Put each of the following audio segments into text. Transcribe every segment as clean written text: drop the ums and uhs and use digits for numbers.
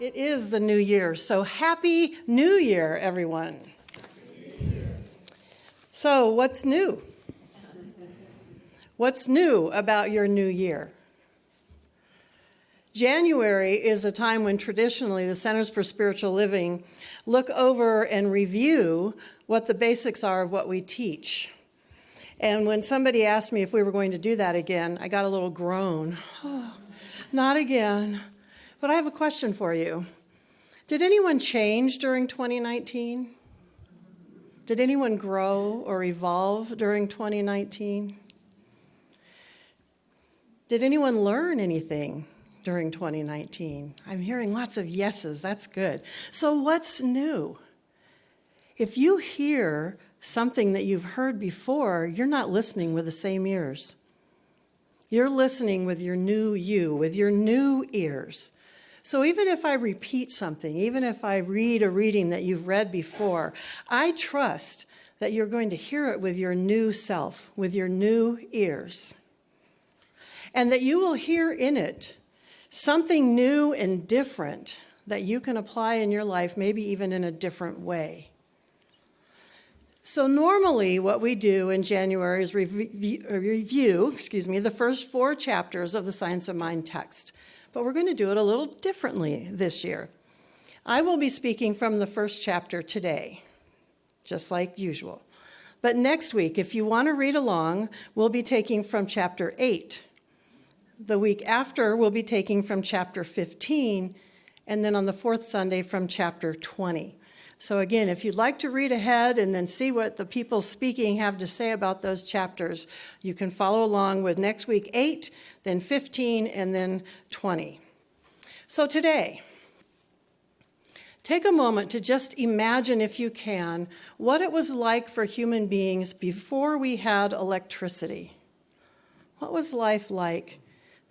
It is the new year, so happy new year, everyone. Happy New Year. So what's new? What's new about your new year? January is a time when traditionally the Centers for Spiritual Living look over and review what the basics are of what we teach. And when somebody asked me if we were going to do that again, I got a little groan. Oh, not again. But I have a question for you. Did anyone change during 2019? Did anyone grow or evolve during 2019? Did anyone learn anything during 2019? I'm hearing lots of yeses. That's good. So what's new? If you hear something that you've heard before, you're not listening with the same ears. You're listening with your new you, with your new ears. So even if I repeat something, even if I read a reading that you've read before, I trust that you're going to hear it with your new self, with your new ears. And that you will hear in it something new and different that you can apply in your life, maybe even in a different way. So normally what we do in January is review the first 4 chapters of the Science of Mind text. But we're going to do it a little differently this year. I will be speaking from the first chapter today, just like usual. But next week, if you want to read along, we'll be taking from chapter 8. The week after, we'll be taking from chapter 15, and then on the 4th Sunday from chapter 20. So again, if you'd like to read ahead and then see what the people speaking have to say about those chapters, you can follow along with next week 8, then 15, and then 20. So today, take a moment to just imagine, if you can, what it was like for human beings before we had electricity. What was life like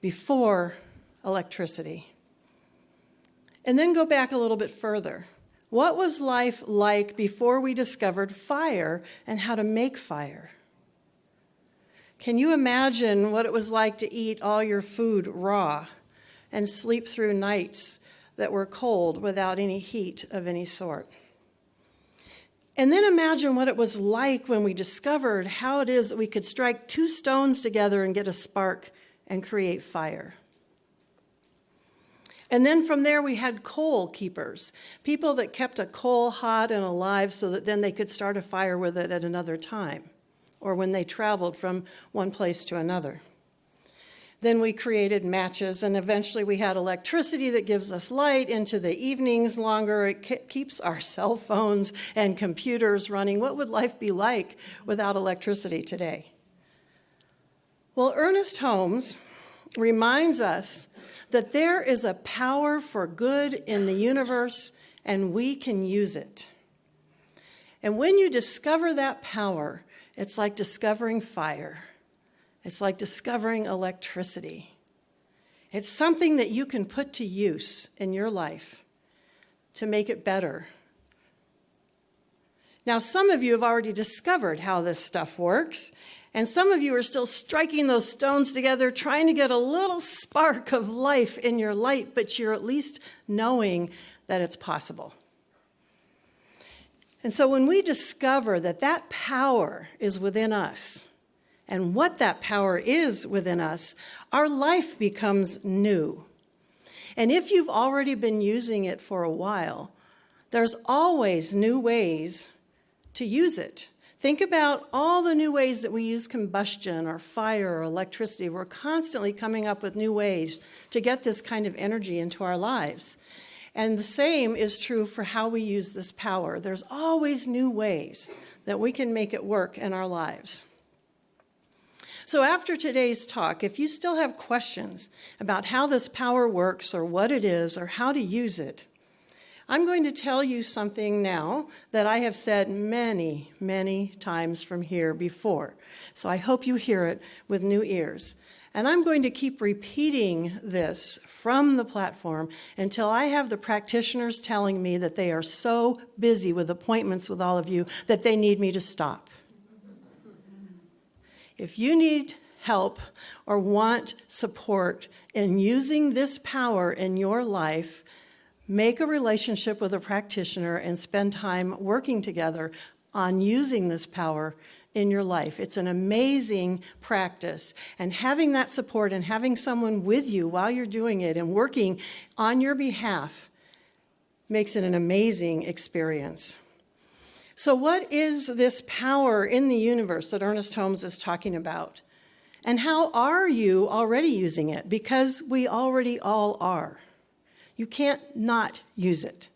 before electricity? And then go back a little bit further. What was life like before we discovered fire and how to make fire? Can you imagine what it was like to eat all your food raw and sleep through nights that were cold without any heat of any sort? And then imagine what it was like when we discovered how it is that we could strike 2 stones together and get a spark and create fire. And then from there we had coal keepers, people that kept a coal hot and alive so that then they could start a fire with it at another time, or when they traveled from one place to another. Then we created matches, and eventually we had electricity that gives us light into the evenings longer. It keeps our cell phones and computers running. What would life be like without electricity today? Well, Ernest Holmes reminds us that there is a power for good in the universe, and we can use it. And when you discover that power, it's like discovering fire. It's like discovering electricity. It's something that you can put to use in your life to make it better. Now, some of you have already discovered how this stuff works, and some of you are still striking those stones together, trying to get a little spark of life in your light, but you're at least knowing that it's possible. And so when we discover that that power is within us, and what that power is within us, our life becomes new. And if you've already been using it for a while, there's always new ways to use it. Think about all the new ways that we use combustion or fire or electricity. We're constantly coming up with new ways to get this kind of energy into our lives. And the same is true for how we use this power. There's always new ways that we can make it work in our lives. So after today's talk, if you still have questions about how this power works or what it is or how to use it, I'm going to tell you something now that I have said many, many times from here before. So I hope you hear it with new ears. And I'm going to keep repeating this from the platform until I have the practitioners telling me that they are so busy with appointments with all of you that they need me to stop. If you need help or want support in using this power in your life, make a relationship with a practitioner and spend time working together on using this power in your life. It's an amazing practice. And having that support and having someone with you while you're doing it and working on your behalf makes it an amazing experience. So what is this power in the universe that Ernest Holmes is talking about? And how are you already using it? Because we already all are. You can't not use it.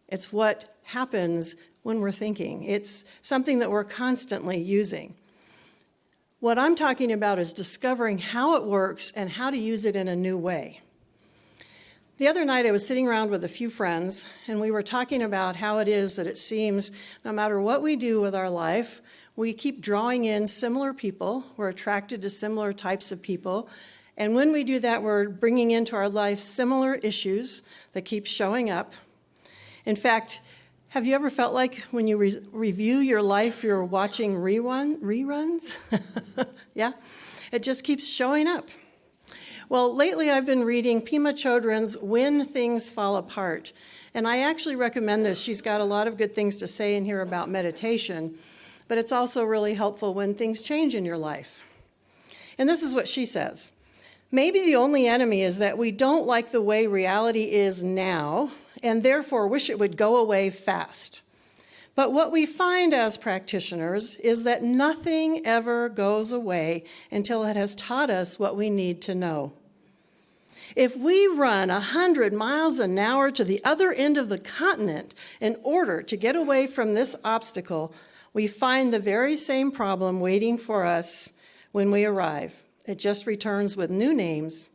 It's what happens when we're thinking. It's something that we're constantly using. What I'm talking about is discovering how it works and how to use it in a new way. The other night I was sitting around with a few friends, and we were talking about how it is that it seems no matter what we do with our life, we keep drawing in similar people. We're attracted to similar types of people. And when we do that, we're bringing into our life similar issues that keep showing up. In fact, have you ever felt like when you review your life, you're watching reruns? Yeah? It just keeps showing up. Well, lately I've been reading Pema Chodron's When Things Fall Apart. And I actually recommend this. She's got a lot of good things to say in here about meditation. But it's also really helpful when things change in your life. And this is what she says. Maybe the only enemy is that we don't like the way reality is now, and therefore wish it would go away fast. But what we find as practitioners is that nothing ever goes away until it has taught us what we need to know. If we run 100 miles an hour to the other end of the continent in order to get away from this obstacle, we find the very same problem waiting for us when we arrive. It just returns with new names,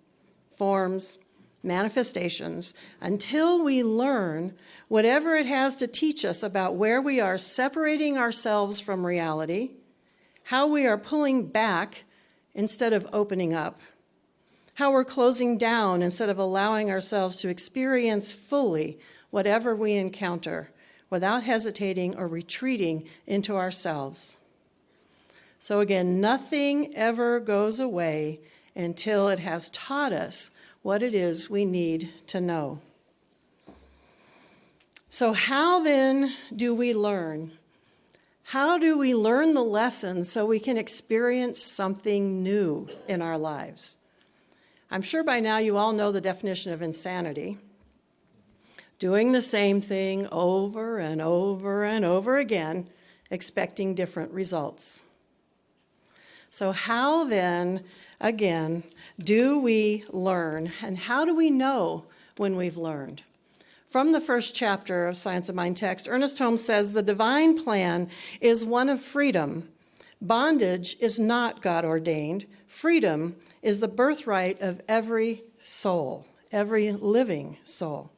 forms, manifestations, until we learn whatever it has to teach us about where we are separating ourselves from reality, how we are pulling back instead of opening up, how we're closing down instead of allowing ourselves to experience fully whatever we encounter without hesitating or retreating into ourselves. So again, nothing ever goes away until it has taught us what it is we need to know. So how then do we learn? How do we learn the lessons so we can experience something new in our lives? I'm sure by now you all know the definition of insanity. Doing the same thing over and over and over again, expecting different results. So how then, again, do we learn? And how do we know when we've learned? From the first chapter of Science of Mind text, Ernest Holmes says, the divine plan is one of freedom. Bondage is not God-ordained. Freedom is the birthright of every soul, every living soul.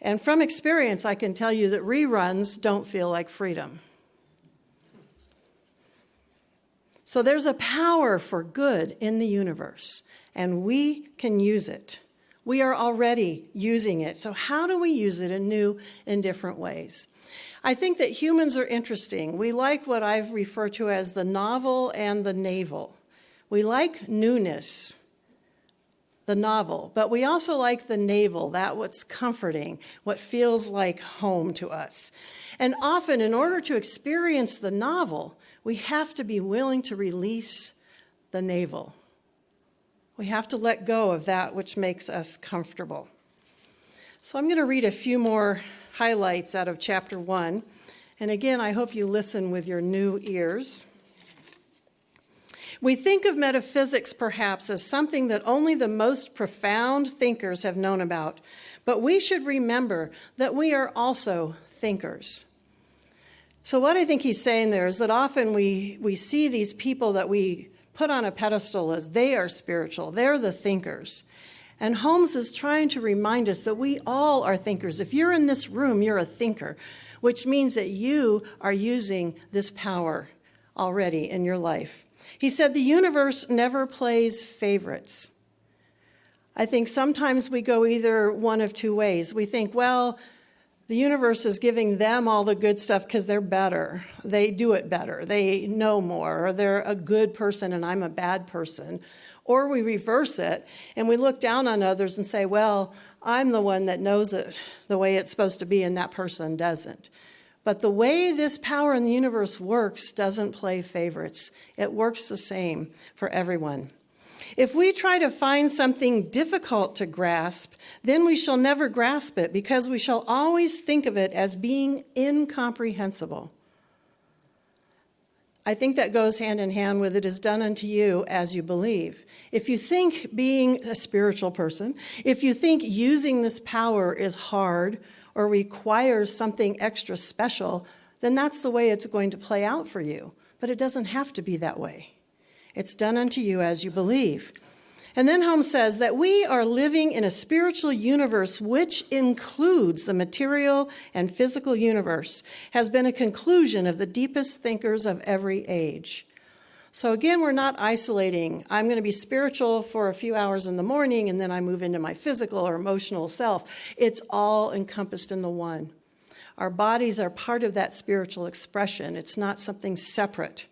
And from experience, I can tell you that reruns don't feel like freedom. So there's a power for good in the universe, and we can use it. We are already using it. So how do we use it in new and different ways? I think that humans are interesting. We like what I've referred to as the novel and the navel. We like newness, the novel, but we also like the navel, that what's comforting, what feels like home to us. And often, in order to experience the novel, we have to be willing to release the navel. We have to let go of that which makes us comfortable. So I'm going to read a few more highlights out of chapter 1. And again, I hope you listen with your new ears. We think of metaphysics perhaps as something that only the most profound thinkers have known about, but we should remember that we are also thinkers. So what I think he's saying there is that often we see these people that we put on a pedestal as they are spiritual, they're the thinkers. And Holmes is trying to remind us that we all are thinkers. If you're in this room, you're a thinker, which means that you are using this power already in your life. He said the universe never plays favorites. I think sometimes we go either one of two ways. We think, well, The universe is giving them all the good stuff because they're better. They do it better. They know more. Or they're a good person and I'm a bad person. Or we reverse it and we look down on others and say, well, I'm the one that knows it the way it's supposed to be and that person doesn't. But the way this power in the universe works doesn't play favorites. It works the same for everyone. If we try to find something difficult to grasp, then we shall never grasp it because we shall always think of it as being incomprehensible. I think that goes hand in hand with it is done unto you as you believe. If you think being a spiritual person, if you think using this power is hard or requires something extra special, then that's the way it's going to play out for you. But it doesn't have to be that way. It's done unto you as you believe. And then Holmes says that we are living in a spiritual universe which includes the material and physical universe, has been a conclusion of the deepest thinkers of every age. So again, we're not isolating. I'm going to be spiritual for a few hours in the morning and then I move into my physical or emotional self. It's all encompassed in the one. Our bodies are part of that spiritual expression. It's not something separate.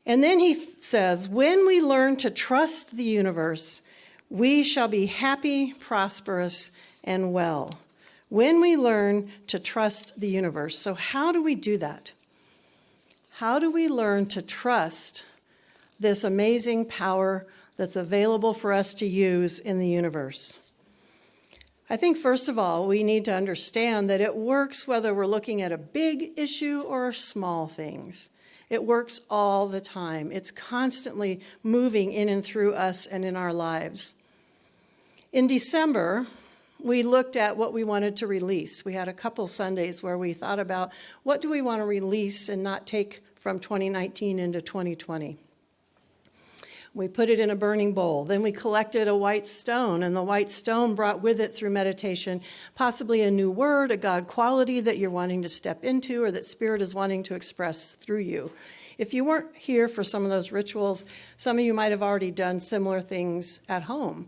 And then he says, when we learn to trust the universe, we shall be happy, prosperous, and well. When we learn to trust the universe. So how do we do that? How do we learn to trust this amazing power that's available for us to use in the universe? I think, first of all, we need to understand that it works whether we're looking at a big issue or small things. It works all the time. It's constantly moving in and through us and in our lives. In December, we looked at what we wanted to release. We had a couple Sundays where we thought about what do we want to release and not take from 2019 into 2020. We put it in a burning bowl. Then we collected a white stone, and the white stone brought with it through meditation possibly a new word, a God quality that you're wanting to step into or that Spirit is wanting to express through you. If you weren't here for some of those rituals, some of you might have already done similar things at home.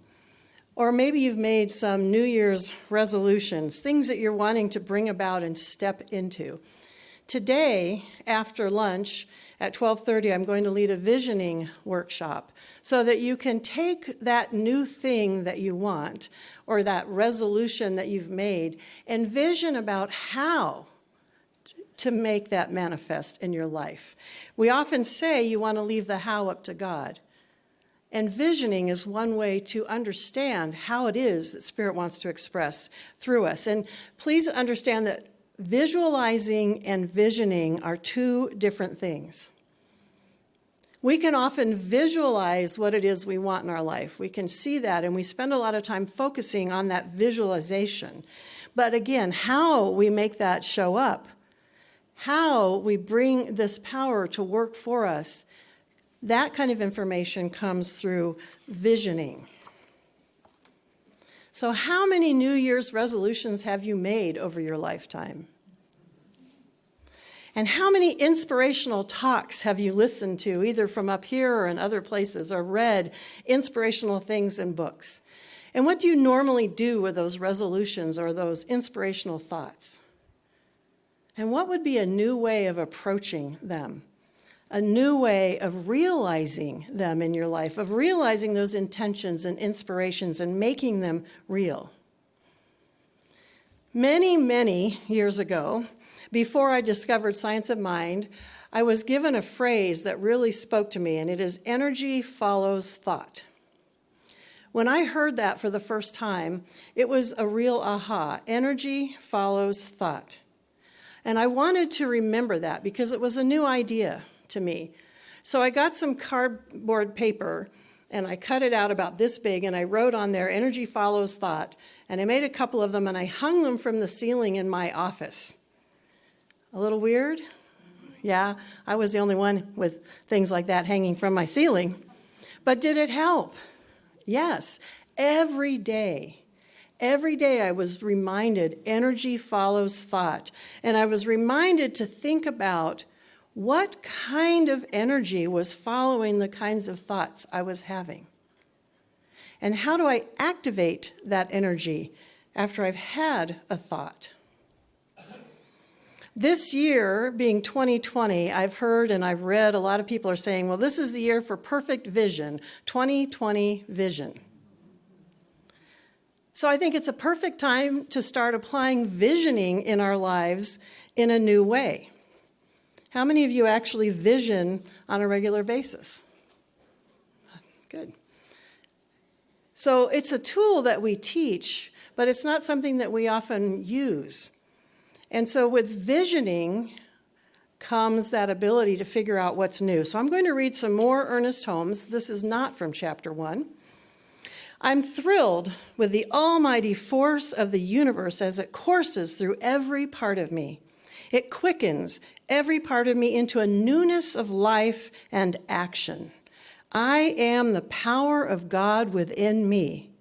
Or maybe you've made some New Year's resolutions, things that you're wanting to bring about and step into. Today, after lunch, at 12:30, I'm going to lead a visioning workshop so that you can take that new thing that you want or that resolution that you've made and vision about how to make that manifest in your life. We often say you want to leave the how up to God. And visioning is one way to understand how it is that Spirit wants to express through us. And please understand that visualizing and visioning are two different things. We can often visualize what it is we want in our life. We can see that, and we spend a lot of time focusing on that visualization. But again, how we make that show up, how we bring this power to work for us, that kind of information comes through visioning. So how many New Year's resolutions have you made over your lifetime? And how many inspirational talks have you listened to, either from up here or in other places, or read inspirational things in books? And what do you normally do with those resolutions or those inspirational thoughts? And what would be a new way of approaching them? A new way of realizing them in your life, of realizing those intentions and inspirations and making them real. Many, many years ago, before I discovered Science of Mind, I was given a phrase that really spoke to me, and it is energy follows thought. When I heard that for the first time, it was a real aha. Energy follows thought. And I wanted to remember that because it was a new idea to me. So I got some cardboard paper and I cut it out about this big and I wrote on there, energy follows thought. And I made a couple of them and I hung them from the ceiling in my office. A little weird? Yeah, I was the only one with things like that hanging from my ceiling. But did it help? Yes. Every day I was reminded energy follows thought. And I was reminded to think about what kind of energy was following the kinds of thoughts I was having. And how do I activate that energy after I've had a thought? This year, being 2020, I've heard and I've read a lot of people are saying, well, this is the year for perfect vision, 2020 vision. So I think it's a perfect time to start applying visioning in our lives in a new way. How many of you actually vision on a regular basis? Good. So it's a tool that we teach, but it's not something that we often use. And so with visioning comes that ability to figure out what's new. So I'm going to read some more Ernest Holmes. This is not from chapter 1. I'm thrilled with the almighty force of the universe as it courses through every part of me. It quickens every part of me into a newness of life and action. I am the power of God within me.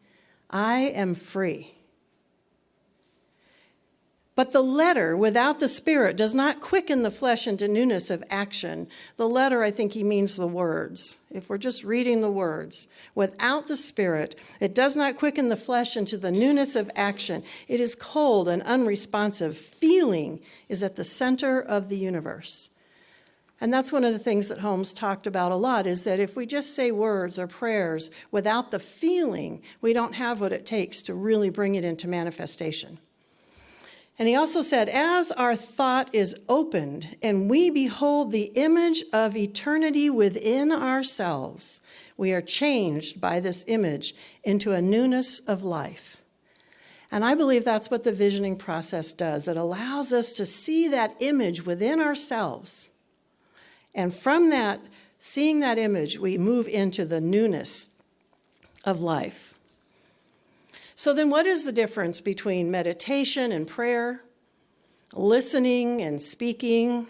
I am free. But the letter without the spirit does not quicken the flesh into newness of action. The letter, I think he means the words. If we're just reading the words, without the spirit, it does not quicken the flesh into the newness of action. It is cold and unresponsive. Feeling is at the center of the universe. And that's one of the things that Holmes talked about a lot, is that if we just say words or prayers without the feeling, we don't have what it takes to really bring it into manifestation. And he also said, as our thought is opened and we behold the image of eternity within ourselves, we are changed by this image into a newness of life. And I believe that's what the visioning process does. It allows us to see that image within ourselves. And from that, seeing that image, we move into the newness of life. So then what is the difference between meditation and prayer, listening and speaking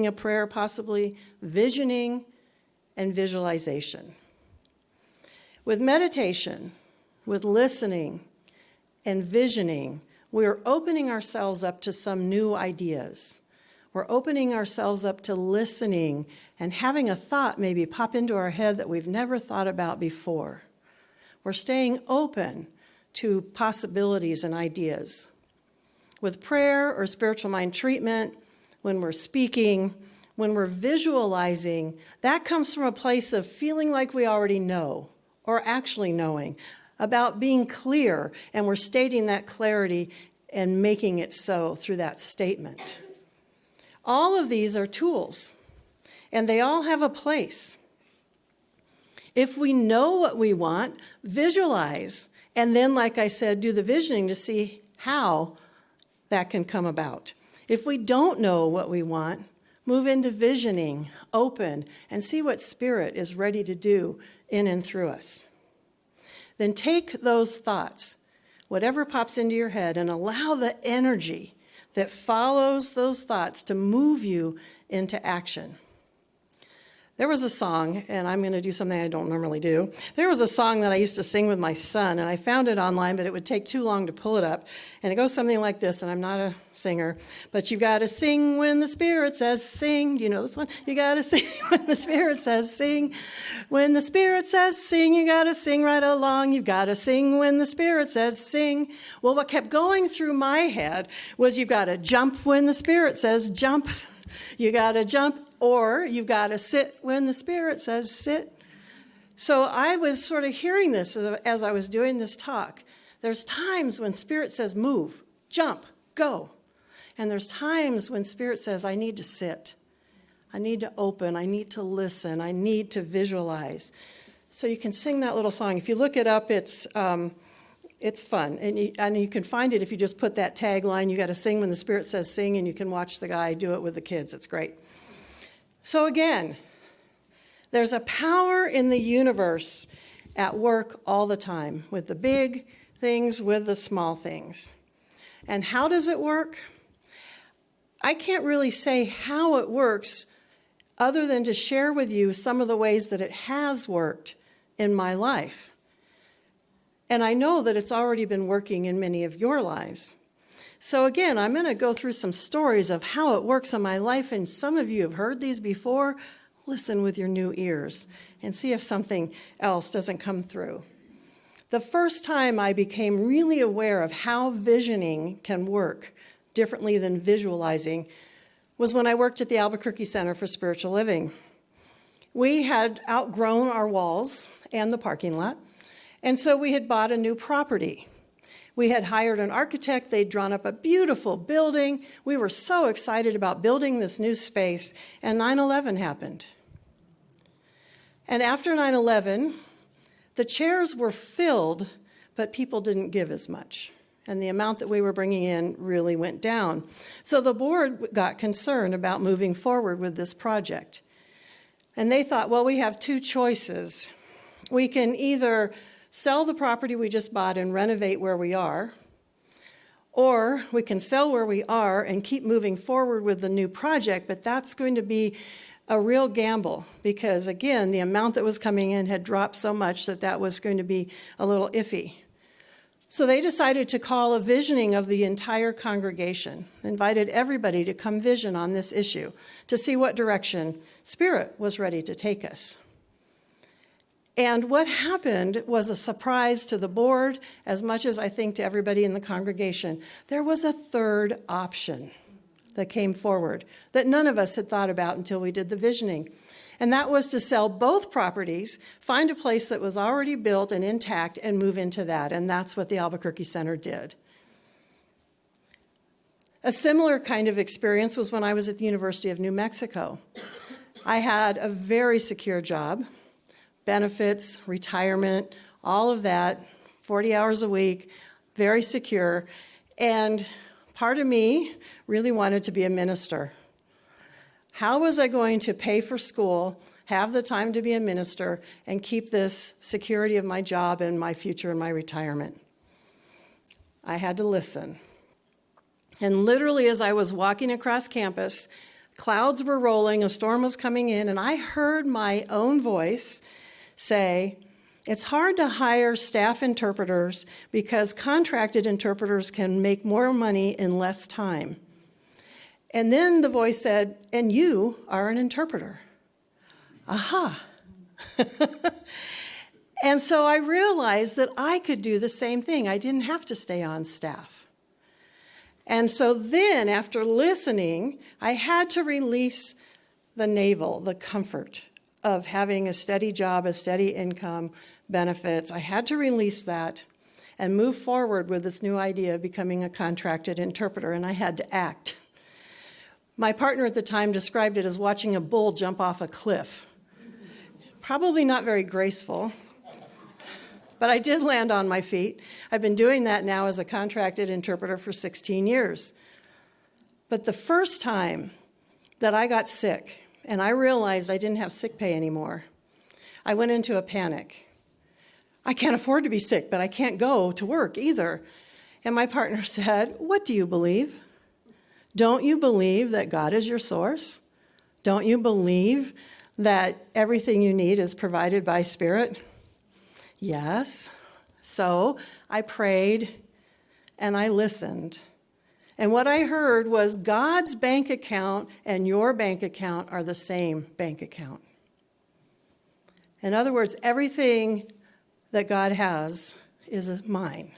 a prayer possibly, visioning and visualization? With meditation, with listening and visioning, we're opening ourselves up to some new ideas. We're opening ourselves up to listening and having a thought maybe pop into our head that we've never thought about before. We're staying open to possibilities and ideas. With prayer or spiritual mind treatment, when we're speaking, when we're visualizing, that comes from a place of feeling like we already know, or actually knowing, about being clear, and we're stating that clarity and making it so through that statement. All of these are tools, and they all have a place. If we know what we want, visualize. And then, like I said, do the visioning to see how that can come about. If we don't know what we want, move into visioning, open, and see what Spirit is ready to do in and through us. Then take those thoughts, whatever pops into your head, and allow the energy that follows those thoughts to move you into action. There was a song, and I'm going to do something I don't normally do. There was a song that I used to sing with my son, and I found it online, but it would take too long to pull it up. And it goes something like this, and I'm not a singer, but you got to sing when the Spirit says sing. Do you know this one? You got to sing when the Spirit says sing. When the Spirit says sing, you got to sing right along. You've got to sing when the Spirit says sing. Well, what kept going through my head was you've got to jump when the Spirit says jump. You got to jump, or you've got to sit when the Spirit says sit. So I was sort of hearing this as I was doing this talk. There's times when Spirit says move, jump, go. And there's times when Spirit says I need to sit. I need to open. I need to listen. I need to visualize. So you can sing that little song. If you look it up, it's fun. And you can find it if you just put that tagline, you got to sing when the Spirit says sing, and you can watch the guy do it with the kids. It's great. So again, there's a power in the universe at work all the time, with the big things, with the small things. And how does it work? I can't really say how it works other than to share with you some of the ways that it has worked in my life. And I know that it's already been working in many of your lives. So again, I'm going to go through some stories of how it works in my life, and some of you have heard these before. Listen with your new ears and see if something else doesn't come through. The first time I became really aware of how visioning can work differently than visualizing was when I worked at the Albuquerque Center for Spiritual Living. We had outgrown our walls and the parking lot, and so we had bought a new property. We had hired an architect. They'd drawn up a beautiful building. We were so excited about building this new space, and 9/11 happened. And after 9/11, the chairs were filled, but people didn't give as much. And the amount that we were bringing in really went down. So the board got concerned about moving forward with this project. And they thought, well, we have two choices. We can either sell the property we just bought and renovate where we are, or we can sell where we are and keep moving forward with the new project, but that's going to be a real gamble because, again, the amount that was coming in had dropped so much that that was going to be a little iffy. So they decided to call a visioning of the entire congregation, invited everybody to come vision on this issue to see what direction Spirit was ready to take us. And what happened was a surprise to the board, as much as I think to everybody in the congregation. There was a third option that came forward that none of us had thought about until we did the visioning. And that was to sell both properties, find a place that was already built and intact, and move into that. And that's what the Albuquerque Center did. A similar kind of experience was when I was at the University of New Mexico. I had a very secure job, benefits, retirement, all of that, 40 hours a week, very secure. And part of me really wanted to be a minister. How was I going to pay for school, have the time to be a minister, and keep this security of my job and my future and my retirement? I had to listen. And literally, as I was walking across campus, clouds were rolling, a storm was coming in, and I heard my own voice say, it's hard to hire staff interpreters because contracted interpreters can make more money in less time. And then the voice said, and you are an interpreter. Aha. And so I realized that I could do the same thing. I didn't have to stay on staff. And so then, after listening, I had to release the navel, the comfort of having a steady job, a steady income, benefits. I had to release that and move forward with this new idea of becoming a contracted interpreter, and I had to act. My partner at the time described it as watching a bull jump off a cliff. Probably not very graceful, but I did land on my feet. I've been doing that now as a contracted interpreter for 16 years. But the first time that I got sick and I realized I didn't have sick pay anymore, I went into a panic. I can't afford to be sick, but I can't go to work either. And my partner said, what do you believe? Don't you believe that God is your source? Don't you believe that everything you need is provided by Spirit? Yes. So I prayed and I listened. And what I heard was God's bank account and your bank account are the same bank account. In other words, everything that God has is mine.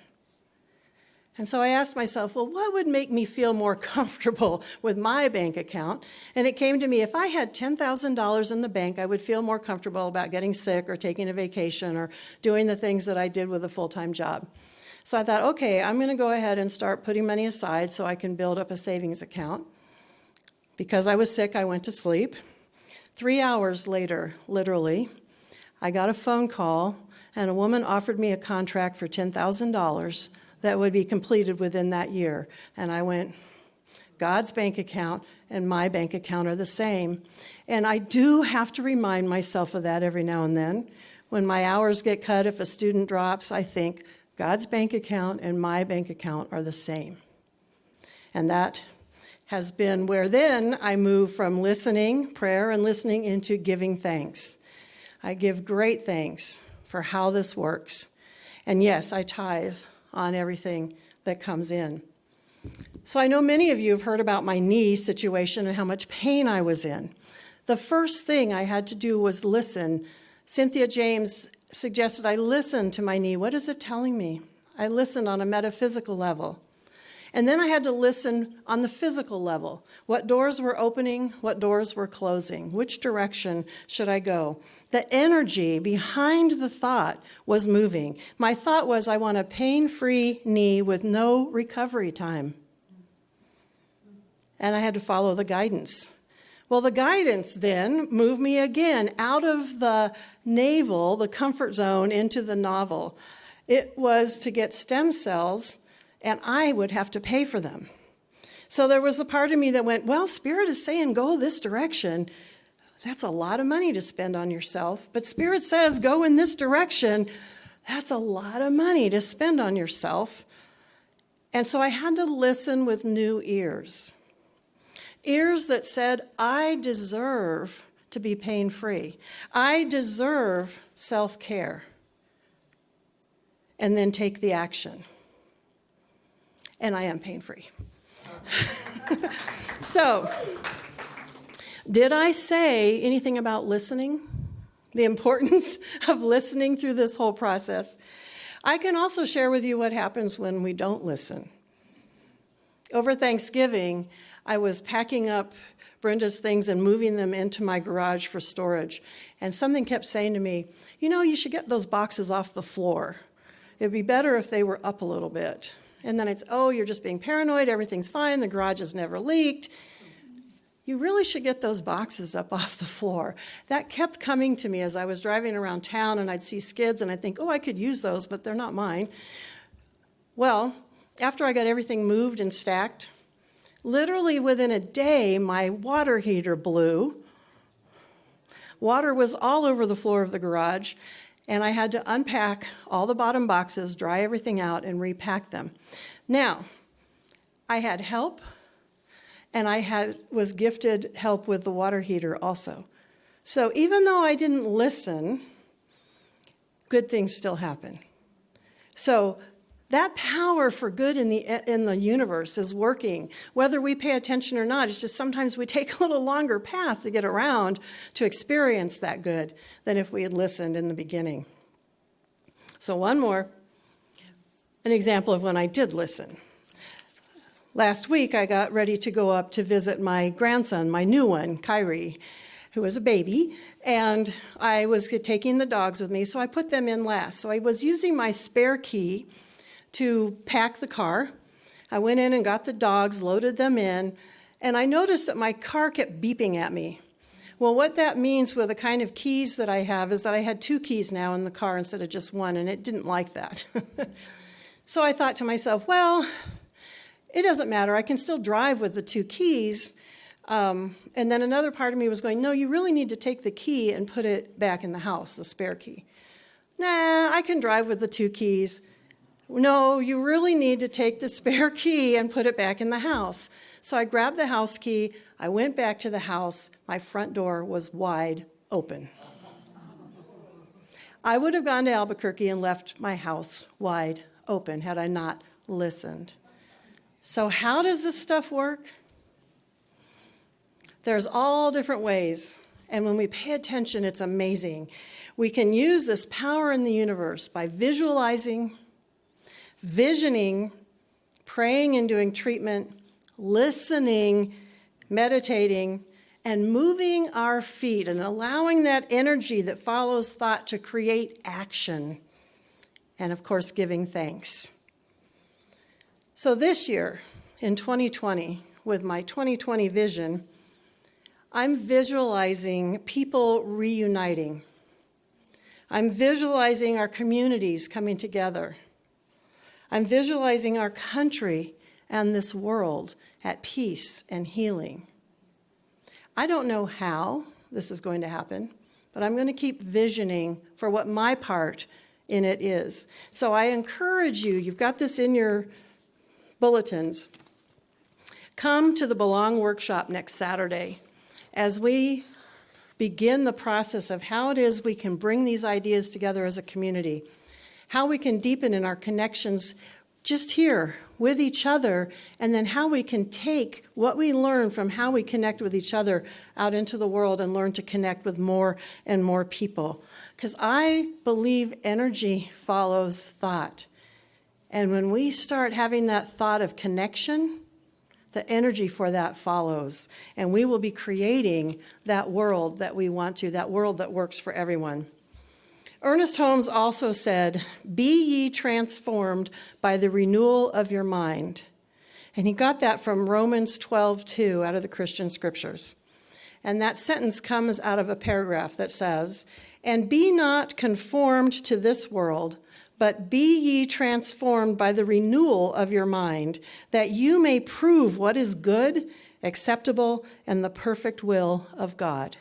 And so I asked myself, well, what would make me feel more comfortable with my bank account? And it came to me, if I had $10,000 in the bank, I would feel more comfortable about getting sick or taking a vacation or doing the things that I did with a full-time job. So I thought, okay, I'm going to go ahead and start putting money aside so I can build up a savings account. Because I was sick, I went to sleep. 3 hours later, literally, I got a phone call, and a woman offered me a contract for $10,000 that would be completed within that year. And I went, God's bank account and my bank account are the same. And I do have to remind myself of that every now and then. When my hours get cut, if a student drops, I think, God's bank account and my bank account are the same. And that has been where then I move from listening, prayer and listening, into giving thanks. I give great thanks for how this works. And yes, I tithe on everything that comes in. So I know many of you have heard about my knee situation and how much pain I was in. The first thing I had to do was listen. Cynthia James suggested I listen to my knee. What is it telling me? I listened on a metaphysical level. And then I had to listen on the physical level. What doors were opening, what doors were closing, which direction should I go? The energy behind the thought was moving. My thought was, I want a pain-free knee with no recovery time. And I had to follow the guidance. Well, the guidance then moved me again out of the navel, the comfort zone, into the novel. It was to get stem cells, and I would have to pay for them. So there was a part of me that went, well, Spirit is saying go this direction. That's a lot of money to spend on yourself. But Spirit says go in this direction. That's a lot of money to spend on yourself. And so I had to listen with new ears. Ears that said, I deserve to be pain-free. I deserve self-care. And then take the action. And I am pain-free. So, did I say anything about listening? The importance of listening through this whole process? I can also share with you what happens when we don't listen. Over Thanksgiving, I was packing up Brenda's things and moving them into my garage for storage. And something kept saying to me, you know, you should get those boxes off the floor. It'd be better if they were up a little bit. And then it's, oh, you're just being paranoid. Everything's fine. The garage has never leaked. You really should get those boxes up off the floor. That kept coming to me as I was driving around town, and I'd see skids, and I'd think, oh, I could use those, but they're not mine. Well, after I got everything moved and stacked, literally within a day, my water heater blew. Water was all over the floor of the garage, and I had to unpack all the bottom boxes, dry everything out, and repack them. Now, I had help, and I was gifted help with the water heater also. So even though I didn't listen, good things still happen. So that power for good in the universe is working, whether we pay attention or not. It's just sometimes we take a little longer path to get around to experience that good than if we had listened in the beginning. So one more, an example of when I did listen. Last week, I got ready to go up to visit my grandson, my new one, Kyrie, who was a baby, and I was taking the dogs with me, so I put them in last. So I was using my spare key to pack the car. I went in and got the dogs, loaded them in, and I noticed that my car kept beeping at me. Well, what that means with the kind of keys that I have is that I had 2 keys now in the car instead of just 1, and it didn't like that. So I thought to myself, well, it doesn't matter. I can still drive with the 2 keys. And then another part of me was going, no, you really need to take the key and put it back in the house, the spare key. Nah, I can drive with the 2 keys. No, you really need to take the spare key and put it back in the house. So I grabbed the house key. I went back to the house. My front door was wide open. I would have gone to Albuquerque and left my house wide open had I not listened. So how does this stuff work? There's all different ways. And when we pay attention, it's amazing. We can use this power in the universe by visualizing, visioning, praying and doing treatment, listening, meditating, and moving our feet and allowing that energy that follows thought to create action. And of course, giving thanks. So this year, in 2020, with my 2020 vision, I'm visualizing people reuniting. I'm visualizing our communities coming together. I'm visualizing our country and this world at peace and healing. I don't know how this is going to happen, but I'm going to keep visioning for what my part in it is. So I encourage you, you've got this in your bulletins, come to the Belong Workshop next Saturday as we begin the process of how it is we can bring these ideas together as a community, how we can deepen in our connections just here with each other, and then how we can take what we learn from how we connect with each other out into the world and learn to connect with more and more people. Because I believe energy follows thought. And when we start having that thought of connection, the energy for that follows. And we will be creating that world that we want to, that world that works for everyone. Ernest Holmes also said, "Be ye transformed by the renewal of your mind." And he got that from Romans 12:2 out of the Christian scriptures. And that sentence comes out of a paragraph that says, "And be not conformed to this world, but be ye transformed by the renewal of your mind, that you may prove what is good, acceptable, and the perfect will of God."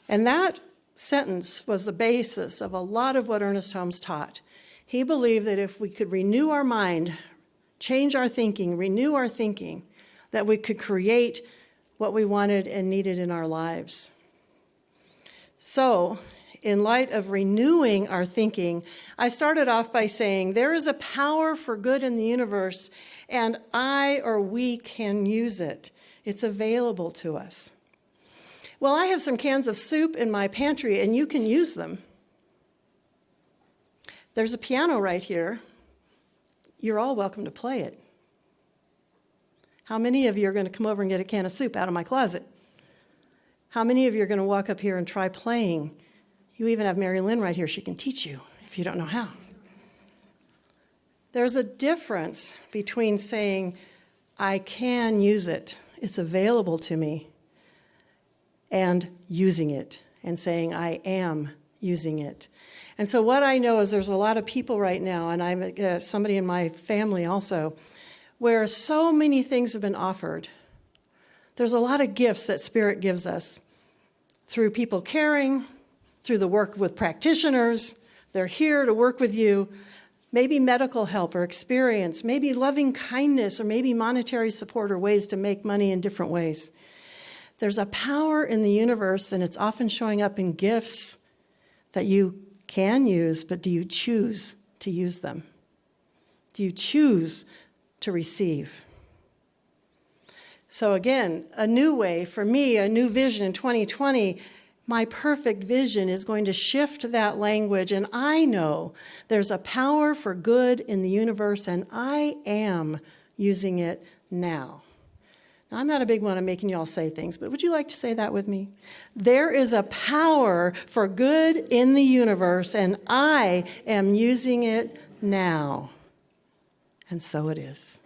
And that sentence was the basis of a lot of what Ernest Holmes taught. He believed that if we could renew our mind, change our thinking, renew our thinking, that we could create what we wanted and needed in our lives. So, in light of renewing our thinking, I started off by saying there is a power for good in the universe, and I or we can use it. It's available to us. Well, I have some cans of soup in my pantry, and you can use them. There's a piano right here. You're all welcome to play it. How many of you are going to come over and get a can of soup out of my closet? How many of you are going to walk up here and try playing? You even have Mary Lynn right here. She can teach you if you don't know how. There's a difference between saying, I can use it, it's available to me, and using it and saying, I am using it. And so what I know is there's a lot of people right now, and I'm somebody in my family also, where so many things have been offered. There's a lot of gifts that Spirit gives us through people caring, through the work with practitioners. They're here to work with you. Maybe medical help or experience, maybe loving kindness, or maybe monetary support or ways to make money in different ways. There's a power in the universe, and it's often showing up in gifts that you can use, but do you choose to use them? Do you choose to receive? So again, a new way for me, a new vision in 2020, my perfect vision is going to shift that language, and I know there's a power for good in the universe, and I am using it now. Now, I'm not a big one on making you all say things, but would you like to say that with me? There is a power for good in the universe, and I am using it now. And so it is.